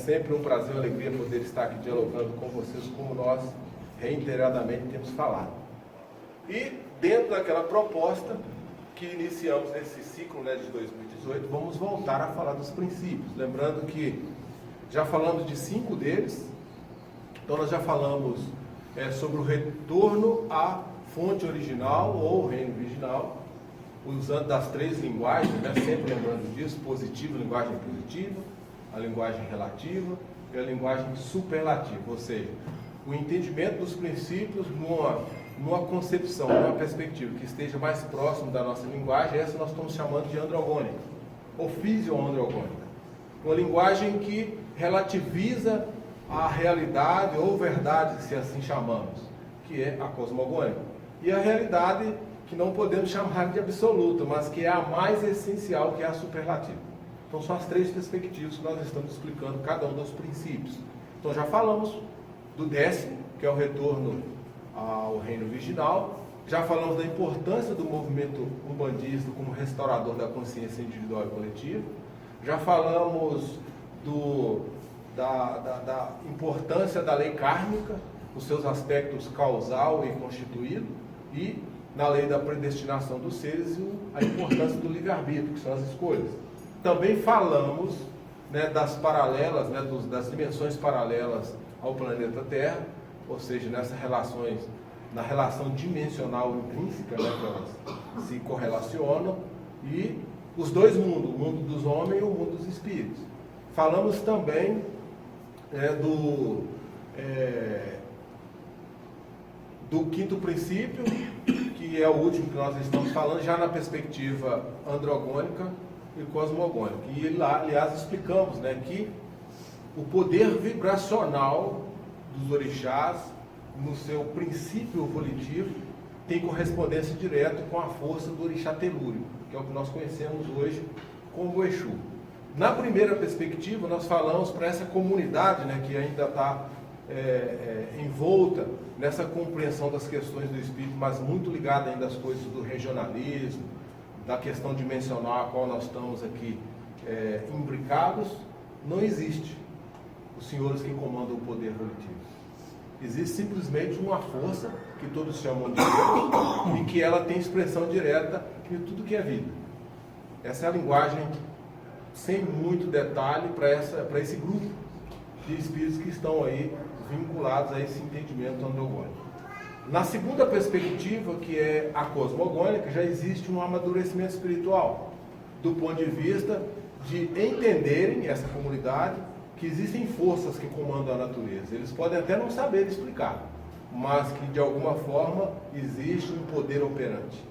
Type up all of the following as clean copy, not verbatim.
sempre um prazer e uma alegria poder estar aqui dialogando com vocês, como nós reiteradamente temos falado. E dentro daquela proposta que iniciamos nesse ciclo, né, de 2018, vamos voltar a falar dos princípios. Lembrando que já falamos de 5 deles, então nós já falamos sobre o retorno à fonte original ou reino original, usando das 3 linguagens, né, sempre lembrando disso: positiva, linguagem positiva, a linguagem relativa e a linguagem superlativa, ou seja, o entendimento dos princípios numa concepção, numa perspectiva que esteja mais próximo da nossa linguagem. Essa nós estamos chamando de androgônica, ou fisio-androgônica, uma linguagem que relativiza a realidade ou verdade, se assim chamamos, que é a cosmogônica, e a realidade que não podemos chamar de absoluta, mas que é a mais essencial, que é a superlativa. Então são as 3 perspectivas que nós estamos explicando cada um dos princípios. Então já falamos do 10º, que é o retorno ao reino virginal. Já falamos da importância do movimento umbandista como restaurador da consciência individual e coletiva. Já falamos da importância da lei kármica, os seus aspectos causal e constituído, e na lei da predestinação dos seres, a importância do livre-arbítrio, que são as escolhas. Também falamos, né, das paralelas, né, das dimensões paralelas ao planeta Terra, ou seja, na relação dimensional intrínseca, né, que elas se correlacionam, e os 2 mundos, o mundo dos homens e o mundo dos espíritos. Falamos também do 5º princípio, que é o último que nós estamos falando, já na perspectiva androgônica e cosmogônica. E lá, aliás, explicamos, né, que o poder vibracional dos orixás, no seu princípio evolutivo, tem correspondência direta com a força do orixá telúrico, que é o que nós conhecemos hoje como o Exu. Na primeira perspectiva, nós falamos para essa comunidade, né, que ainda está envolta nessa compreensão das questões do espírito, mas muito ligada ainda às coisas do regionalismo, da questão dimensional a qual nós estamos aqui imbricados. Não existe os senhores que comandam o poder evolutivo. Existe simplesmente uma força que todos chamam de Deus e que ela tem expressão direta em tudo que é vida. Essa é a linguagem, sem muito detalhe, para esse grupo de espíritos que estão aí vinculados a esse entendimento androgônico. Na segunda perspectiva, que é a cosmogônica, já existe um amadurecimento espiritual, do ponto de vista de entenderem, essa comunidade, que existem forças que comandam a natureza. Eles podem até não saber explicar, mas que de alguma forma existe um poder operante,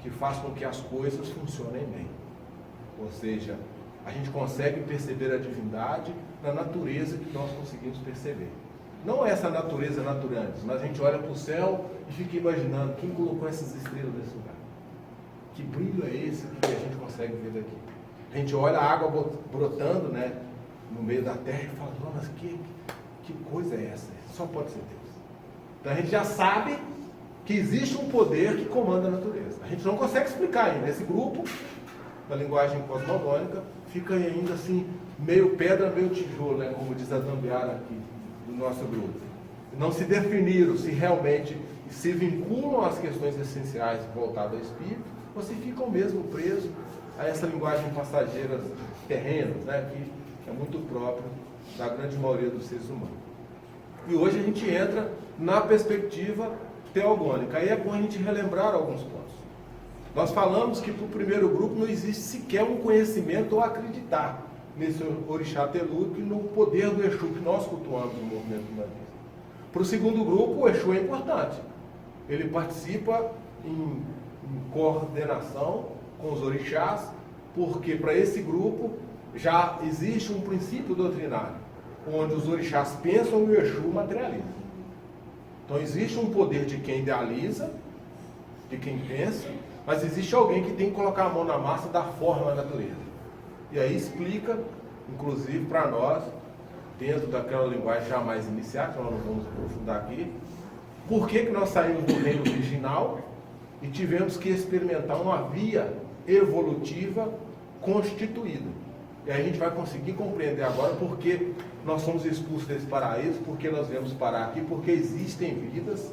que faz com que as coisas funcionem bem. Ou seja, a gente consegue perceber a divindade na natureza que nós conseguimos perceber. Não essa natureza naturante, mas a gente olha para o céu e fica imaginando quem colocou essas estrelas nesse lugar. Que brilho é esse que a gente consegue ver daqui? A gente olha a água brotando, né, no meio da terra e fala: mas que coisa é essa? Só pode ser Deus. Então a gente já sabe que existe um poder que comanda a natureza. A gente não consegue explicar ainda. Esse grupo, da linguagem cosmogônica, fica ainda assim, meio pedra, meio tijolo, né, como diz a Zambiara aqui, do nosso grupo. Não se definiram se realmente se vinculam às questões essenciais voltadas ao espírito, ou se ficam mesmo presos a essa linguagem passageira terrena, né, que é muito própria da grande maioria dos seres humanos. E hoje a gente entra na perspectiva teogônica. Aí é bom a gente relembrar alguns pontos. Nós falamos que para o primeiro grupo não existe sequer um conhecimento ou acreditar nesse orixá telúrico e no poder do Exu que nós cultuamos no movimento humanista. Para o segundo grupo, o Exu é importante. Ele participa em coordenação com os orixás, porque para esse grupo já existe um princípio doutrinário, onde os orixás pensam e o Exu materializa. Então existe um poder de quem idealiza, de quem pensa, mas existe alguém que tem que colocar a mão na massa da forma da natureza. E aí explica, inclusive para nós, dentro daquela linguagem já mais iniciada, que nós não vamos aprofundar aqui, por que nós saímos do reino virginal e tivemos que experimentar uma via evolutiva constituída. E aí a gente vai conseguir compreender agora porque nós somos expulsos desse paraíso, porque nós viemos parar aqui, porque existem vidas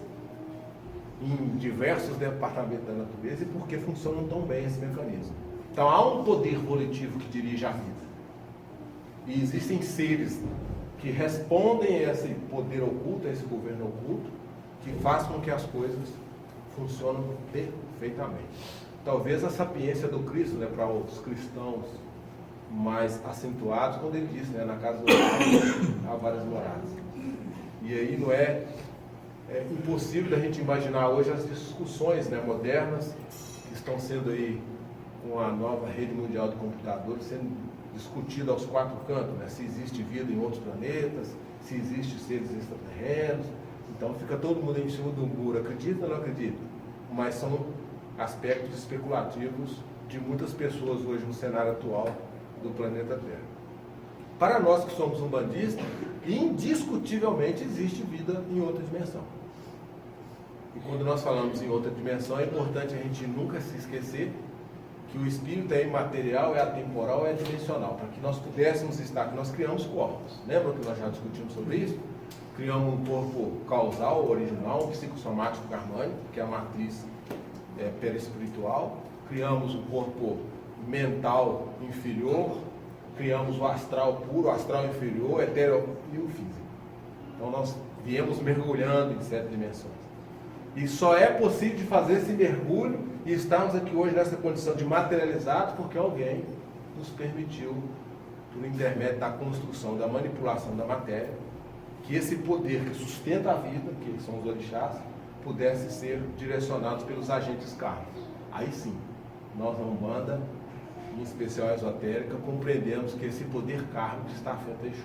em diversos departamentos da natureza e porque funcionam tão bem esse mecanismo. Então há um poder volitivo que dirige a vida. E existem seres que respondem a esse poder oculto, a esse governo oculto, que faz com que as coisas funcionem perfeitamente. Talvez a sapiência do Cristo, né, para os cristãos mais acentuados, quando ele disse, né, na casa do Pai há várias moradas. E aí não é impossível da gente imaginar hoje as discussões, né, modernas que estão sendo aí com a nova rede mundial de computadores sendo discutida aos quatro cantos, né, se existe vida em outros planetas, se existe seres extraterrenos. Então fica todo mundo em cima do muro, acredita ou não acredita? Mas são aspectos especulativos de muitas pessoas hoje no cenário atual do planeta Terra. Para nós que somos umbandistas, indiscutivelmente existe vida em outra dimensão. E quando nós falamos em outra dimensão, é importante a gente nunca se esquecer que o espírito é imaterial, é atemporal, é dimensional. Para que nós pudéssemos estar, que nós criamos corpos. Lembra que nós já discutimos sobre isso? Criamos um corpo causal, original, um psicossomático karmânico, que é a matriz perispiritual. Criamos um corpo mental inferior, criamos o astral puro, o astral inferior, etéreo e o físico. Então nós viemos mergulhando em 7 dimensões. E só é possível de fazer esse mergulho e estarmos aqui hoje nessa condição de materializados porque alguém nos permitiu, por intermédio da construção, da manipulação da matéria, que esse poder que sustenta a vida, que são os orixás, pudesse ser direcionado pelos agentes kármicos. Aí sim, nós na Umbanda, em especial a esotérica, compreendemos que esse poder kármico está afeto a Exu,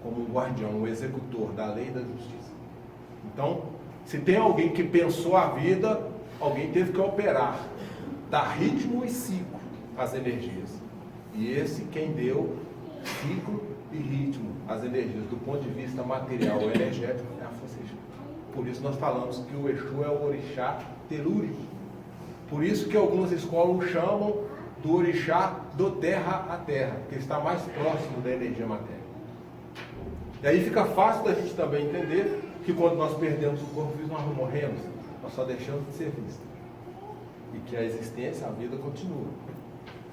como um guardião, um executor da lei e da justiça. Então, se tem alguém que pensou a vida, alguém teve que operar, dar ritmo e ciclo às energias. E esse quem deu ciclo e ritmo às energias do ponto de vista material ou energético é a força Exu. Por isso nós falamos que o Exu é o orixá telúrico. Por isso que algumas escolas o chamam do orixá do terra a terra, que está mais próximo da energia matéria. E aí fica fácil da gente também entender que quando nós perdemos o corpo físico, nós não morremos, nós só deixamos de ser vistos. E que a existência, a vida continua.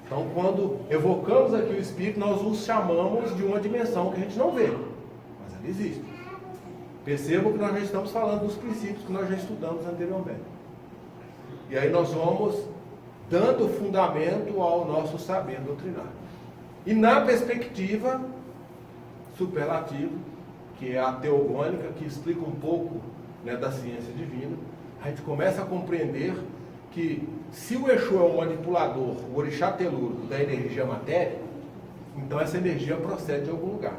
Então, quando evocamos aqui o Espírito, nós os chamamos de uma dimensão que a gente não vê, mas ela existe. Percebam que nós já estamos falando dos princípios que nós já estudamos anteriormente. E aí nós vamos dando fundamento ao nosso saber doutrinário. E na perspectiva superlativa, que é a teogônica, que explica um pouco, né, da ciência divina, a gente começa a compreender que se o Exu é um manipulador, o orixá telúrico da energia matéria, então essa energia procede de algum lugar.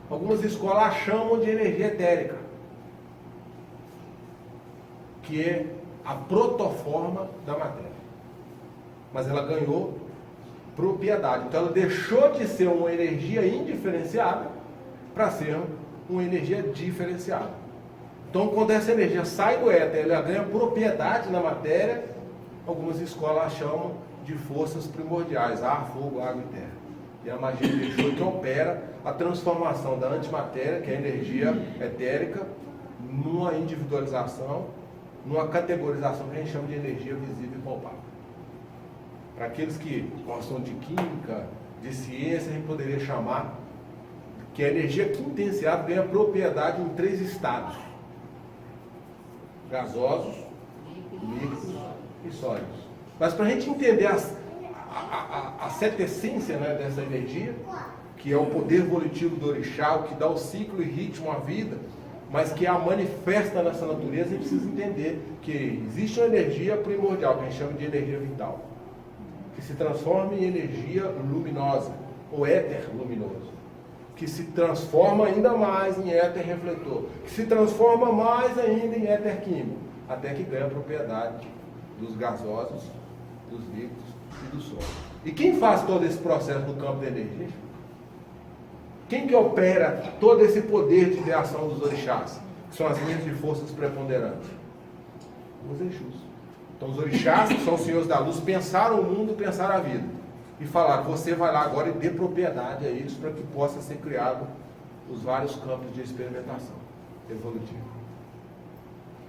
Algumas escolas a chamam de energia etérica, que é a protoforma da matéria. Mas ela ganhou propriedade. Então ela deixou de ser uma energia indiferenciada para ser uma energia diferenciada. Então quando essa energia sai do éter, ela ganha propriedade na matéria, algumas escolas a chamam de forças primordiais, ar, fogo, água e terra. E a magia de Exu que opera a transformação da antimatéria, que é a energia etérica, numa individualização, numa categorização que a gente chama de energia visível e palpável. Para aqueles que gostam de química, de ciência, a gente poderia chamar que a energia quintenciada ganha propriedade em 3 estados: gasosos, líquidos e sólidos. Mas para a gente entender a setessência, né, dessa energia, que é o poder volitivo do orixá, o que dá o ciclo e ritmo à vida, mas que a manifesta nessa natureza, a gente precisa entender que existe uma energia primordial, que a gente chama de energia vital, que se transforma em energia luminosa, ou éter luminoso, que se transforma ainda mais em éter refletor, que se transforma mais ainda em éter químico, até que ganha a propriedade dos gasosos, dos líquidos e do sólido. E quem faz todo esse processo no campo da energia? Quem que opera todo esse poder de criação dos orixás? Que são as linhas de forças preponderantes? Os Exus. Então os orixás, que são os senhores da luz, pensaram o mundo, pensaram a vida. e falaram, você vai lá agora e dê propriedade a isso para que possa ser criado os vários campos de experimentação evolutiva.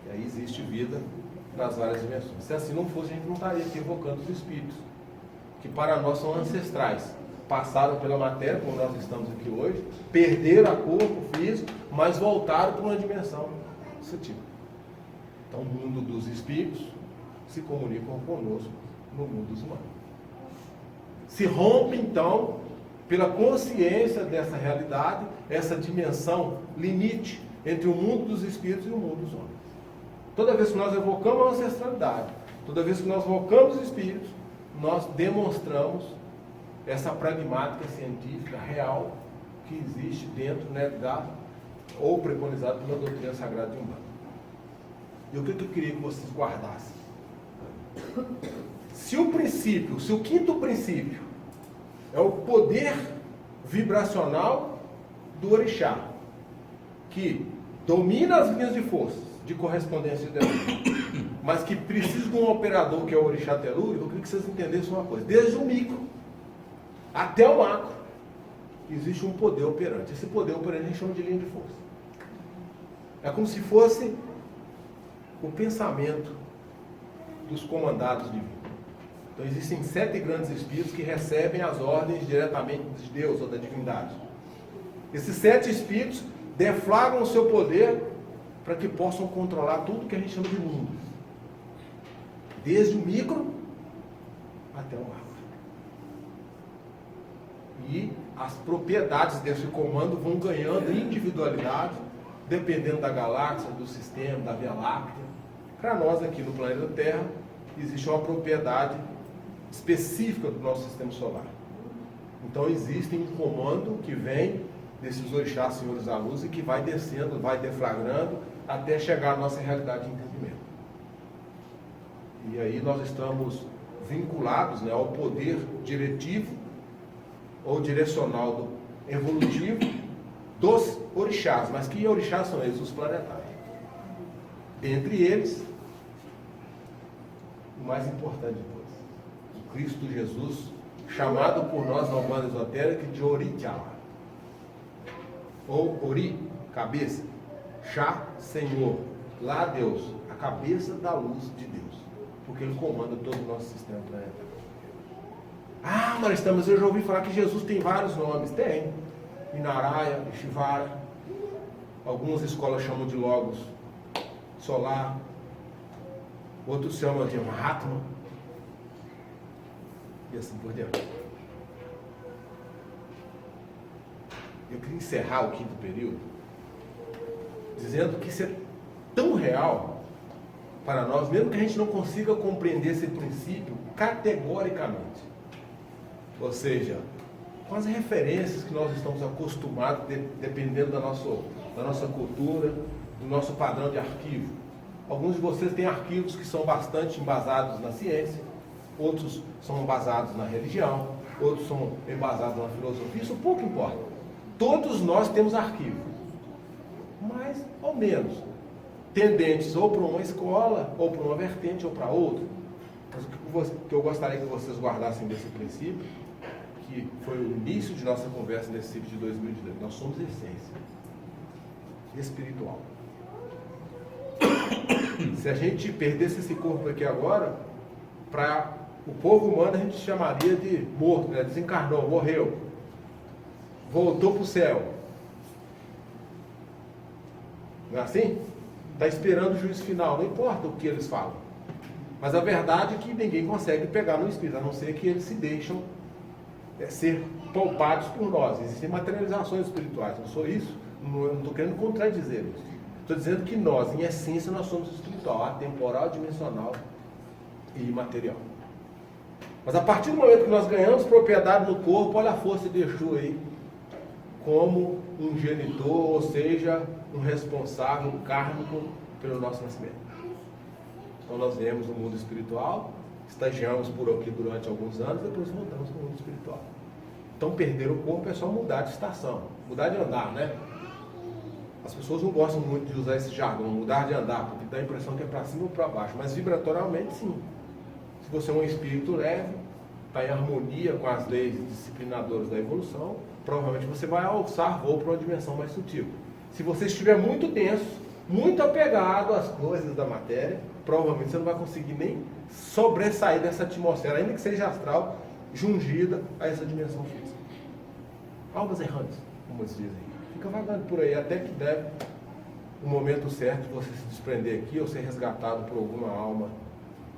E aí existe vida nas várias dimensões. Se assim não fosse, a gente não estaria aqui evocando os espíritos, que para nós são ancestrais. Passaram pela matéria, como nós estamos aqui hoje, perderam o corpo físico, mas voltaram para uma dimensão sutil. Então, o mundo dos espíritos se comunicam conosco no mundo dos humanos. Se rompe, então, pela consciência dessa realidade, essa dimensão limite entre o mundo dos espíritos e o mundo dos homens. Toda vez que nós evocamos a ancestralidade, toda vez que nós evocamos os espíritos, nós demonstramos essa pragmática científica real que existe dentro, né, ou preconizado pela doutrina sagrada de Umbanda. E o que eu queria que vocês guardassem? Se o quinto princípio é o poder vibracional do orixá, que domina as linhas de força de correspondência de Deus, mas que precisa de um operador que é o orixá telúrico, eu queria que vocês entendessem uma coisa. Desde o micro até o macro, existe um poder operante. Esse poder operante a gente chama de linha de força. É como se fosse o pensamento dos comandados divinos. Então existem 7 grandes espíritos que recebem as ordens diretamente de Deus ou da divindade. Esses 7 espíritos deflagram o seu poder para que possam controlar tudo que a gente chama de mundo. Desde o micro até o macro. E as propriedades desse comando vão ganhando individualidade, dependendo da galáxia, do sistema, da Via Láctea. Para nós aqui no planeta Terra, existe uma propriedade específica do nosso sistema solar. Então existe um comando que vem desses orixás senhores da luz e que vai descendo, vai deflagrando, até chegar à nossa realidade de entendimento. E aí nós estamos vinculados, né, ao poder diretivo ou direcional do evolutivo dos orixás. Mas que orixás são eles? Os planetários. Entre eles, o mais importante de todos, o Cristo Jesus, chamado por nós na Umbanda esotérica de Orixá, ou Ori, cabeça, Chá, Senhor, lá Deus, a cabeça da luz de Deus, porque Ele comanda todo o nosso sistema planetário. Ah, Maristão, mas eu já ouvi falar que Jesus tem vários nomes. Tem. Inaraya, Shivara, algumas escolas chamam de Logos solar, outros chamam de Mahatma, e assim por diante. Eu queria encerrar o 5º período dizendo que isso é tão real para nós, mesmo que a gente não consiga compreender esse princípio categoricamente. Ou seja, com as referências que nós estamos acostumados, dependendo da nossa cultura, do nosso padrão de arquivo. Alguns de vocês têm arquivos que são bastante embasados na ciência, outros são embasados na religião, outros são embasados na filosofia, isso pouco importa. Todos nós temos arquivo, mais ou menos, tendentes ou para uma escola, ou para uma vertente, ou para outra. Mas o que eu gostaria que vocês guardassem desse princípio, que foi o início de nossa conversa nesse ciclo de 2018, nós somos essência espiritual. Se a gente perdesse esse corpo aqui agora, para o povo humano a gente chamaria de morto, né? Desencarnou, morreu, voltou para o céu. Não é assim? Está esperando o juízo final, não importa o que eles falam. Mas a verdade é que ninguém consegue pegar no espírito, a não ser que eles se deixam ser poupados por nós. Existem materializações espirituais, não sou isso, não estou querendo contradizer isso. Estou dizendo que nós, em essência, nós somos espiritual, atemporal, dimensional e imaterial. Mas a partir do momento que nós ganhamos propriedade no corpo, olha a força de Exu aí, como um genitor, ou seja, um responsável kármico pelo nosso nascimento. Então nós viemos no mundo espiritual, estagiamos por aqui durante alguns anos, depois voltamos para o mundo espiritual. Então perder o corpo é só mudar de estação, mudar de andar, né? As pessoas não gostam muito de usar esse jargão, mudar de andar, porque dá a impressão que é para cima ou para baixo, mas vibratorialmente sim. Se você é um espírito leve, está em harmonia com as leis disciplinadoras da evolução, provavelmente você vai alçar voo para uma dimensão mais sutil. Se você estiver muito denso, muito apegado às coisas da matéria, provavelmente você não vai conseguir nem sobressair dessa atmosfera, ainda que seja astral, jungida a essa dimensão física. Almas errantes, como eles dizem. Fica vagando por aí, até que deve o momento certo de você se desprender aqui ou ser resgatado por alguma alma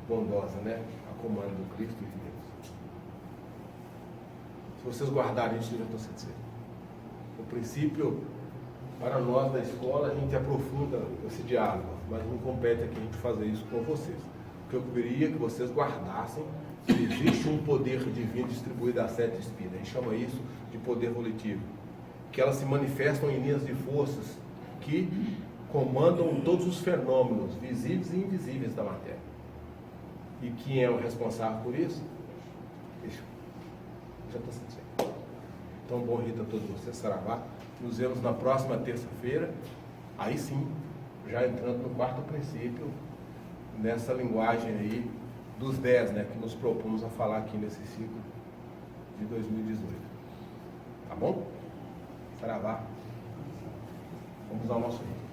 bondosa, né? A comando do Cristo e de Deus. Se vocês guardarem isso, eu já estou satisfeito. O princípio, para nós da escola, a gente aprofunda esse diálogo, mas não compete aqui a gente fazer isso com vocês. O que eu queria que vocês guardassem, que existe um poder divino distribuído às 7 espíritas. A gente chama isso de poder volitivo. Que elas se manifestam em linhas de forças que comandam todos os fenômenos visíveis e invisíveis da matéria. E quem é o responsável por isso? Deixa. Já estou satisfeito. Então, bom rito a todos vocês, Saravá. Nos vemos na próxima terça-feira. Aí sim, já entrando no 4º princípio, nessa linguagem aí dos 10, né, que nos propomos a falar aqui nesse ciclo de 2018. Tá bom? Saravá. Vamos ao nosso rito.